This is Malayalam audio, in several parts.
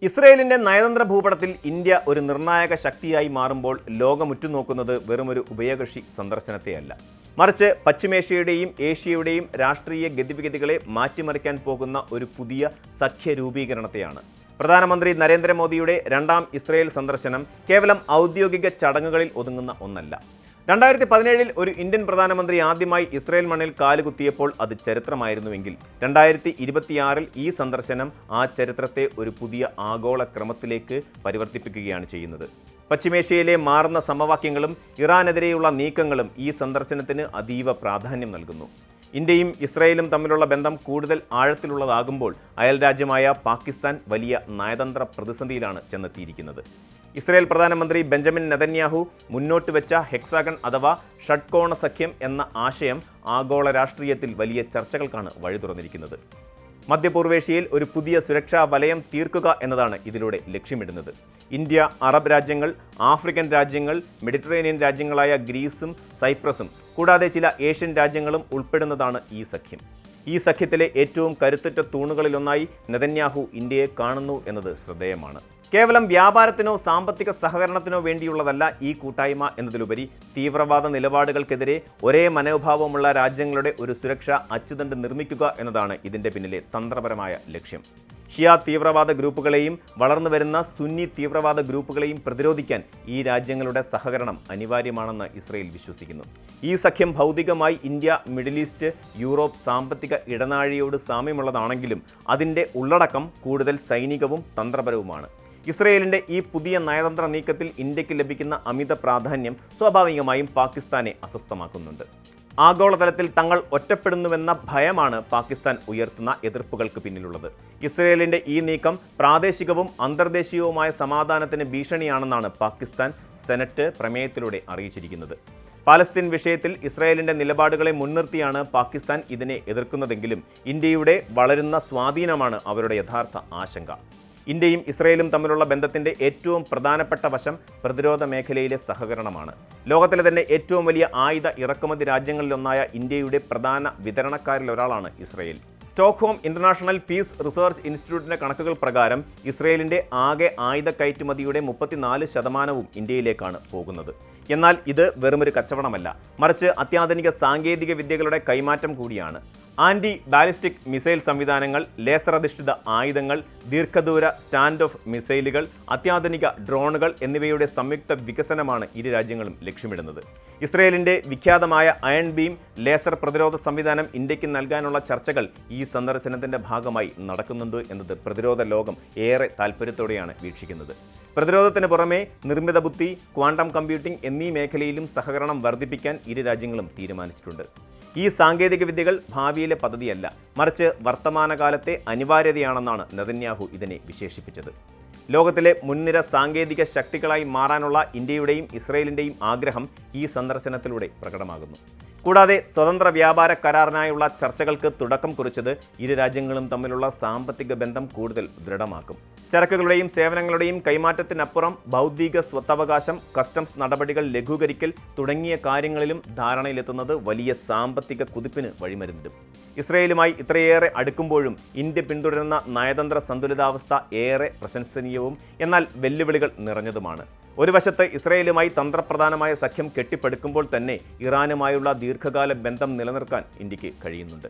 ഇസ്രയേലിന്റെ നയതന്ത്ര ഭൂപടത്തിൽ ഇന്ത്യ ഒരു നിർണായക ശക്തിയായി മാറുമ്പോൾ ലോകം ഉറ്റുനോക്കുന്നത് വെറുമൊരു ഉഭയകക്ഷി സന്ദർശനത്തെയല്ല, മറിച്ച് പശ്ചിമേഷ്യയുടെയും ഏഷ്യയുടെയും രാഷ്ട്രീയ ഗതിവിഗതികളെ മാറ്റിമറിക്കാൻ പോകുന്ന ഒരു പുതിയ സഖ്യ രൂപീകരണത്തെയാണ്. പ്രധാനമന്ത്രി നരേന്ദ്രമോദിയുടെ രണ്ടാം ഇസ്രയേൽ സന്ദർശനം കേവലം ഔദ്യോഗിക ചടങ്ങുകളിൽ ഒതുങ്ങുന്ന ഒന്നല്ല. 2017 ഒരു ഇന്ത്യൻ പ്രധാനമന്ത്രി ആദ്യമായി ഇസ്രയേൽ മണ്ണിൽ കാലുകുത്തിയപ്പോൾ അത് ചരിത്രമായിരുന്നുവെങ്കിൽ 2026 ഈ സന്ദർശനം ആ ചരിത്രത്തെ ഒരു പുതിയ ആഗോള ക്രമത്തിലേക്ക് പരിവർത്തിപ്പിക്കുകയാണ് ചെയ്യുന്നത്. പശ്ചിമേഷ്യയിലെ മാറുന്ന സമവാക്യങ്ങളും ഇറാനെതിരെയുള്ള നീക്കങ്ങളും ഈ സന്ദർശനത്തിന് അതീവ പ്രാധാന്യം നൽകുന്നു. ഇന്ത്യയും ഇസ്രയേലും തമ്മിലുള്ള ബന്ധം കൂടുതൽ ആഴത്തിലുള്ളതാകുമ്പോൾ അയൽരാജ്യമായ പാകിസ്ഥാൻ വലിയ നയതന്ത്ര പ്രതിസന്ധിയിലാണ് ചെന്നെത്തിയിരിക്കുന്നത്. ഇസ്രയേൽ പ്രധാനമന്ത്രി ബെഞ്ചമിൻ നെതന്യാഹു മുന്നോട്ട് വെച്ച ഹെക്സാഗൺ അഥവാ ഷഡ്കോണ സഖ്യം എന്ന ആശയം ആഗോള രാഷ്ട്രീയത്തിൽ വലിയ ചർച്ചകൾക്കാണ് വഴി തുറന്നിരിക്കുന്നത്. മധ്യപൂർവേഷ്യയിൽ ഒരു പുതിയ സുരക്ഷാ വലയം തീർക്കുക എന്നതാണ് ഇതിലൂടെ ലക്ഷ്യമിടുന്നത്. ഇന്ത്യ, അറബ് രാജ്യങ്ങൾ, ആഫ്രിക്കൻ രാജ്യങ്ങൾ, മെഡിറ്ററേനിയൻ രാജ്യങ്ങളായ ഗ്രീസും സൈപ്രസും കൂടാതെ ചില ഏഷ്യൻ രാജ്യങ്ങളും ഉൾപ്പെടുന്നതാണ് ഈ സഖ്യം. ഈ സഖ്യത്തിലെ ഏറ്റവും കരുത്തുറ്റ തൂണുകളിലൊന്നായി നെതന്യാഹു ഇന്ത്യയെ കാണുന്നു എന്നത് ശ്രദ്ധേയമാണ്. കേവലം വ്യാപാരത്തിനോ സാമ്പത്തിക സഹകരണത്തിനോ വേണ്ടിയുള്ളതല്ല ഈ കൂട്ടായ്മ എന്നതിലുപരി തീവ്രവാദ നിലപാടുകൾക്കെതിരെ ഒരേ മനോഭാവമുള്ള രാജ്യങ്ങളുടെ ഒരു സുരക്ഷാ അച്ചുതണ്ട് നിർമ്മിക്കുക എന്നതാണ് ഇതിൻ്റെ പിന്നിലെ തന്ത്രപരമായ ലക്ഷ്യം. ഷിയ തീവ്രവാദ ഗ്രൂപ്പുകളെയും വളർന്നുവരുന്ന സുന്നി തീവ്രവാദ ഗ്രൂപ്പുകളെയും പ്രതിരോധിക്കാൻ ഈ രാജ്യങ്ങളുടെ സഹകരണം അനിവാര്യമാണെന്ന് ഇസ്രയേൽ വിശ്വസിക്കുന്നു. ഈ സഖ്യം ഭൗതികമായി ഇന്ത്യ, മിഡിൽ ഈസ്റ്റ്, യൂറോപ്പ് സാമ്പത്തിക ഇടനാഴിയോട് സാമ്യമുള്ളതാണെങ്കിലും അതിൻ്റെ ഉള്ളടക്കം കൂടുതൽ സൈനികവും തന്ത്രപരവുമാണ്. ഇസ്രയേലിൻ്റെ ഈ പുതിയ നയതന്ത്ര നീക്കത്തിൽ ഇന്ത്യക്ക് ലഭിക്കുന്ന അമിത പ്രാധാന്യം സ്വാഭാവികമായും പാകിസ്ഥാനെ അസ്വസ്ഥമാക്കുന്നുണ്ട്. ആഗോളതലത്തിൽ തങ്ങൾ ഒറ്റപ്പെടുന്നുവെന്ന ഭയമാണ് പാകിസ്ഥാൻ ഉയർത്തുന്ന എതിർപ്പുകൾക്ക് പിന്നിലുള്ളത്. ഇസ്രയേലിൻ്റെ ഈ നീക്കം പ്രാദേശികവും അന്തർദേശീയവുമായ സമാധാനത്തിന് ഭീഷണിയാണെന്നാണ് പാകിസ്ഥാൻ സെനറ്റ് പ്രമേയത്തിലൂടെ അറിയിച്ചിരിക്കുന്നത്. പാലസ്തീൻ വിഷയത്തിൽ ഇസ്രായേലിൻ്റെ നിലപാടുകളെ മുൻനിർത്തിയാണ് പാകിസ്ഥാൻ ഇതിനെ എതിർക്കുന്നതെങ്കിലും ഇന്ത്യയുടെ വളരുന്ന സ്വാധീനമാണ് അവരുടെ യഥാർത്ഥ ആശങ്ക. ഇന്ത്യയും ഇസ്രയേലും തമ്മിലുള്ള ബന്ധത്തിൻ്റെ ഏറ്റവും പ്രധാനപ്പെട്ട വശം പ്രതിരോധ മേഖലയിലെ സഹകരണമാണ്. ലോകത്തിലെ തന്നെ ഏറ്റവും വലിയ ആയുധ ഇറക്കുമതി രാജ്യങ്ങളിലൊന്നായ ഇന്ത്യയുടെ പ്രധാന വിതരണക്കാരിലൊരാളാണ് Israel. Stockholm international peace research ഇൻസ്റ്റിറ്റ്യൂട്ടിൻ്റെ കണക്കുകൾ പ്രകാരം ഇസ്രയേലിൻ്റെ ആകെ ആയുധ കയറ്റുമതിയുടെ 34% ഇന്ത്യയിലേക്കാണ് പോകുന്നത്. എന്നാൽ ഇത് വെറുമൊരു കച്ചവടമല്ല, മറിച്ച് അത്യാധുനിക സാങ്കേതിക വിദ്യകളുടെ കൈമാറ്റം കൂടിയാണ്. ആൻറ്റി ബാലിസ്റ്റിക് മിസൈൽ സംവിധാനങ്ങൾ, ലേസർ അധിഷ്ഠിത ആയുധങ്ങൾ, ദീർഘദൂര സ്റ്റാൻഡ് ഓഫ് മിസൈലുകൾ, അത്യാധുനിക ഡ്രോണുകൾ എന്നിവയുടെ സംയുക്ത വികസനമാണ് ഇരു രാജ്യങ്ങളും ലക്ഷ്യമിടുന്നത്. ഇസ്രയേലിൻ്റെ വിഖ്യാതമായ അയൺ ബീം ലേസർ പ്രതിരോധ സംവിധാനം ഇന്ത്യക്ക് നൽകാനുള്ള ചർച്ചകൾ ഈ സന്ദർശനത്തിൻ്റെ ഭാഗമായി നടക്കുന്നുണ്ട് എന്നത് പ്രതിരോധ ലോകം ഏറെ താൽപ്പര്യത്തോടെയാണ് വീക്ഷിക്കുന്നത്. പ്രതിരോധത്തിന് പുറമെ നിർമ്മിത ബുദ്ധി, ക്വാണ്ടം കമ്പ്യൂട്ടിംഗ് എന്നീ മേഖലയിലും സഹകരണം വർദ്ധിപ്പിക്കാൻ ഇരു രാജ്യങ്ങളും തീരുമാനിച്ചിട്ടുണ്ട്. ഈ സാങ്കേതിക വിദ്യകൾ ഭാവിയിലെ പദ്ധതിയല്ല, മറിച്ച് വർത്തമാനകാലത്തെ അനിവാര്യതയാണെന്നാണ് നെതന്യാഹു ഇതിനെ വിശേഷിപ്പിച്ചത്. ലോകത്തിലെ മുൻനിര സാങ്കേതിക ശക്തികളായി മാറാനുള്ള ഇന്ത്യയുടെയും ഇസ്രയേലിൻ്റെയും ആഗ്രഹം ഈ സന്ദർശനത്തിലൂടെ പ്രകടമാകുന്നു. കൂടാതെ സ്വതന്ത്ര വ്യാപാര കരാറിനായുള്ള ചർച്ചകൾക്ക് തുടക്കം കുറിച്ചത് ഇരു രാജ്യങ്ങളും തമ്മിലുള്ള സാമ്പത്തിക ബന്ധം കൂടുതൽ ദൃഢമാക്കും. ചരക്കുകളുടെയും സേവനങ്ങളുടെയും കൈമാറ്റത്തിനപ്പുറം ബൗദ്ധിക സ്വത്തവകാശം, കസ്റ്റംസ് നടപടികൾ ലഘൂകരിക്കൽ തുടങ്ങിയ കാര്യങ്ങളിലും ധാരണയിലെത്തുന്നത് വലിയ സാമ്പത്തിക കുതിപ്പിന് വഴിമരുന്നിടും. ഇസ്രയേലുമായി ഇത്രയേറെ അടുക്കുമ്പോഴും ഇന്ത്യ പിന്തുടരുന്ന നയതന്ത്ര സന്തുലിതാവസ്ഥ ഏറെ പ്രശംസനീയവും എന്നാൽ വെല്ലുവിളികൾ നിറഞ്ഞതുമാണ്. ഒരു വശത്ത് ഇസ്രയേലുമായി തന്ത്രപ്രധാനമായ സഖ്യം കെട്ടിപ്പടുക്കുമ്പോൾ തന്നെ ഇറാനുമായുള്ള ദീർഘകാല ബന്ധം നിലനിർത്താൻ ഇന്ത്യക്ക് കഴിയുന്നുണ്ട്.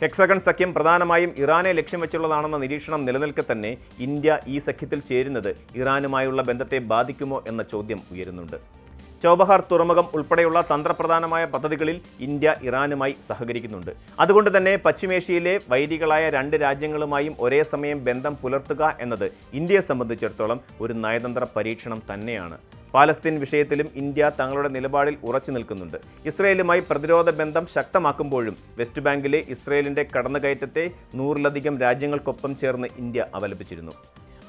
ഹെക്സഗൺ സഖ്യം പ്രധാനമായും ഇറാനെ ലക്ഷ്യം വെച്ചുള്ളതാണെന്ന നിരീക്ഷണം നിലനിൽക്കെ തന്നെ ഇന്ത്യ ഈ സഖ്യത്തിൽ ചേരുന്നത് ഇറാനുമായുള്ള ബന്ധത്തെ ബാധിക്കുമോ എന്ന ചോദ്യം ഉയരുന്നുണ്ട്. ചോബഹാർ തുറമുഖം ഉൾപ്പെടെയുള്ള തന്ത്രപ്രധാനമായ പദ്ധതികളിൽ ഇന്ത്യ ഇറാനുമായി സഹകരിക്കുന്നുണ്ട്. അതുകൊണ്ട് തന്നെ പശ്ചിമേഷ്യയിലെ വൈരികളായ രണ്ട് രാജ്യങ്ങളുമായും ഒരേ സമയം ബന്ധം പുലർത്തുക എന്നത് ഇന്ത്യയെ സംബന്ധിച്ചിടത്തോളം ഒരു നയതന്ത്ര പരീക്ഷണം തന്നെയാണ്. പാലസ്തീൻ വിഷയത്തിലും ഇന്ത്യ തങ്ങളുടെ നിലപാടിൽ ഉറച്ചു നിൽക്കുന്നുണ്ട്. ഇസ്രയേലുമായി പ്രതിരോധ ബന്ധം ശക്തമാക്കുമ്പോഴും വെസ്റ്റ് ബാങ്കിലെ ഇസ്രയേലിൻ്റെ കടന്നുകയറ്റത്തെ 100-ലധികം രാജ്യങ്ങൾക്കൊപ്പം ചേർന്ന് ഇന്ത്യ അപലപിച്ചിരുന്നു.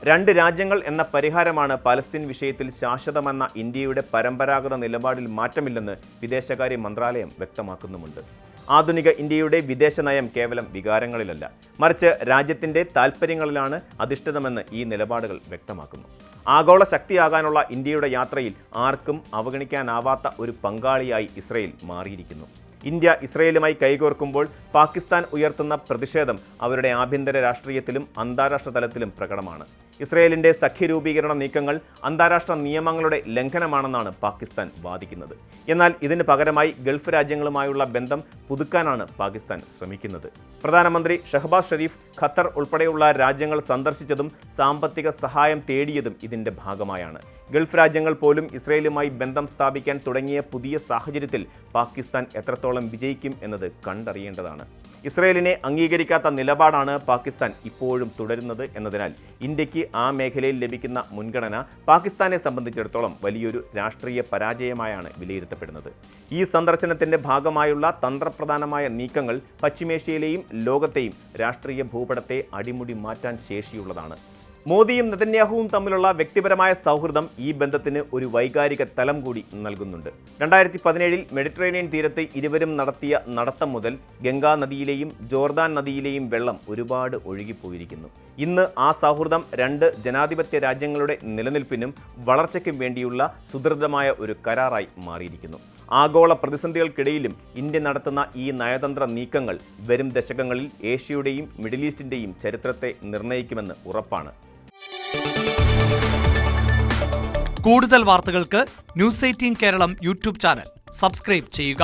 രണ്ട് രാജ്യങ്ങൾ എന്ന പരിഹാരമാണ് പാലസ്തീൻ വിഷയത്തിൽ ശാശ്വതമെന്ന ഇന്ത്യയുടെ പരമ്പരാഗത നിലപാടിൽ മാറ്റമില്ലെന്ന് വിദേശകാര്യ മന്ത്രാലയം വ്യക്തമാക്കുന്നുമുണ്ട്. ആധുനിക ഇന്ത്യയുടെ വിദേശ നയം കേവലം വികാരങ്ങളിലല്ല, മറിച്ച് രാജ്യത്തിൻ്റെ താൽപ്പര്യങ്ങളിലാണ് അധിഷ്ഠിതമെന്ന് ഈ നിലപാടുകൾ വ്യക്തമാക്കുന്നു. ആഗോള ശക്തിയാകാനുള്ള ഇന്ത്യയുടെ യാത്രയിൽ ആർക്കും അവഗണിക്കാനാവാത്ത ഒരു പങ്കാളിയായി ഇസ്രയേൽ മാറിയിരിക്കുന്നു. ഇന്ത്യ ഇസ്രയേലുമായി കൈകോർക്കുമ്പോൾ പാകിസ്ഥാൻ ഉയർത്തുന്ന പ്രതിഷേധം അവരുടെ ആഭ്യന്തര രാഷ്ട്രീയത്തിലും അന്താരാഷ്ട്ര തലത്തിലും പ്രകടമാണ്. ഇസ്രയേലിന്റെ സഖ്യരൂപീകരണ നീക്കങ്ങൾ അന്താരാഷ്ട്ര നിയമങ്ങളുടെ ലംഘനമാണെന്നാണ് പാകിസ്ഥാൻ വാദിക്കുന്നത്. എന്നാൽ ഇതിന് പകരമായി ഗൾഫ് രാജ്യങ്ങളുമായുള്ള ബന്ധം പുതുക്കാനാണ് പാകിസ്ഥാൻ ശ്രമിക്കുന്നത്. പ്രധാനമന്ത്രി ഷഹബാസ് ഷെരീഫ് ഖത്തർ ഉൾപ്പെടെയുള്ള രാജ്യങ്ങൾ സന്ദർശിച്ചതും സാമ്പത്തിക സഹായം തേടിയതും ഇതിന്റെ ഭാഗമായാണ്. ഗൾഫ് രാജ്യങ്ങൾ പോലും ഇസ്രയേലുമായി ബന്ധം സ്ഥാപിക്കാൻ തുടങ്ങിയ പുതിയ സാഹചര്യത്തിൽ പാകിസ്ഥാൻ എത്രത്തോളം വിജയിക്കും എന്നത് കണ്ടറിയേണ്ടതാണ്. ഇസ്രയേലിനെ അംഗീകരിക്കാത്ത നിലപാടാണ് പാകിസ്ഥാൻ ഇപ്പോഴും തുടരുന്നത് എന്നതിനാൽ ഇന്ത്യക്ക് ആ മേഖലയിൽ ലഭിക്കുന്ന മുൻഗണന പാകിസ്ഥാനെ സംബന്ധിച്ചിടത്തോളം വലിയൊരു രാഷ്ട്രീയ പരാജയമായാണ് വിലയിരുത്തപ്പെടുന്നത്. ഈ സന്ദർശനത്തിന്റെ ഭാഗമായുള്ള തന്ത്രപ്രധാനമായ നീക്കങ്ങൾ പശ്ചിമേഷ്യയിലെയും ലോകത്തെയും രാഷ്ട്രീയ ഭൂപടത്തെ അടിമുടി മാറ്റാൻ ശേഷിയുള്ളതാണ്. മോദിയും നെതന്യാഹുവും തമ്മിലുള്ള വ്യക്തിപരമായ സൗഹൃദം ഈ ബന്ധത്തിന് ഒരു വൈകാരിക തലം കൂടി നൽകുന്നുണ്ട്. 2017 മെഡിറ്ററേനിയൻ തീരത്ത് ഇരുവരും നടത്തിയ നടത്തം മുതൽ ഗംഗാ നദിയിലെയും ജോർദാൻ നദിയിലെയും വെള്ളം ഒരുപാട് ഒഴുകിപ്പോയിരിക്കുന്നു. ഇന്ന് ആ സൗഹൃദം രണ്ട് ജനാധിപത്യ രാജ്യങ്ങളുടെ നിലനിൽപ്പിനും വളർച്ചയ്ക്കും വേണ്ടിയുള്ള സുദൃഢമായ ഒരു കരാറായി മാറിയിരിക്കുന്നു. ആഗോള പ്രതിസന്ധികൾക്കിടയിലും ഇന്ത്യ നടത്തുന്ന ഈ നയതന്ത്ര നീക്കങ്ങൾ വരും ദശകങ്ങളിൽ ഏഷ്യയുടെയും മിഡിൽ ഈസ്റ്റിന്റെയും ചരിത്രത്തെ നിർണ്ണയിക്കുമെന്ന് ഉറപ്പാണ്. കൂടുതൽ വാർത്തകൾക്ക് News 18 Keralam YouTube channel subscribe ചെയ്യുക.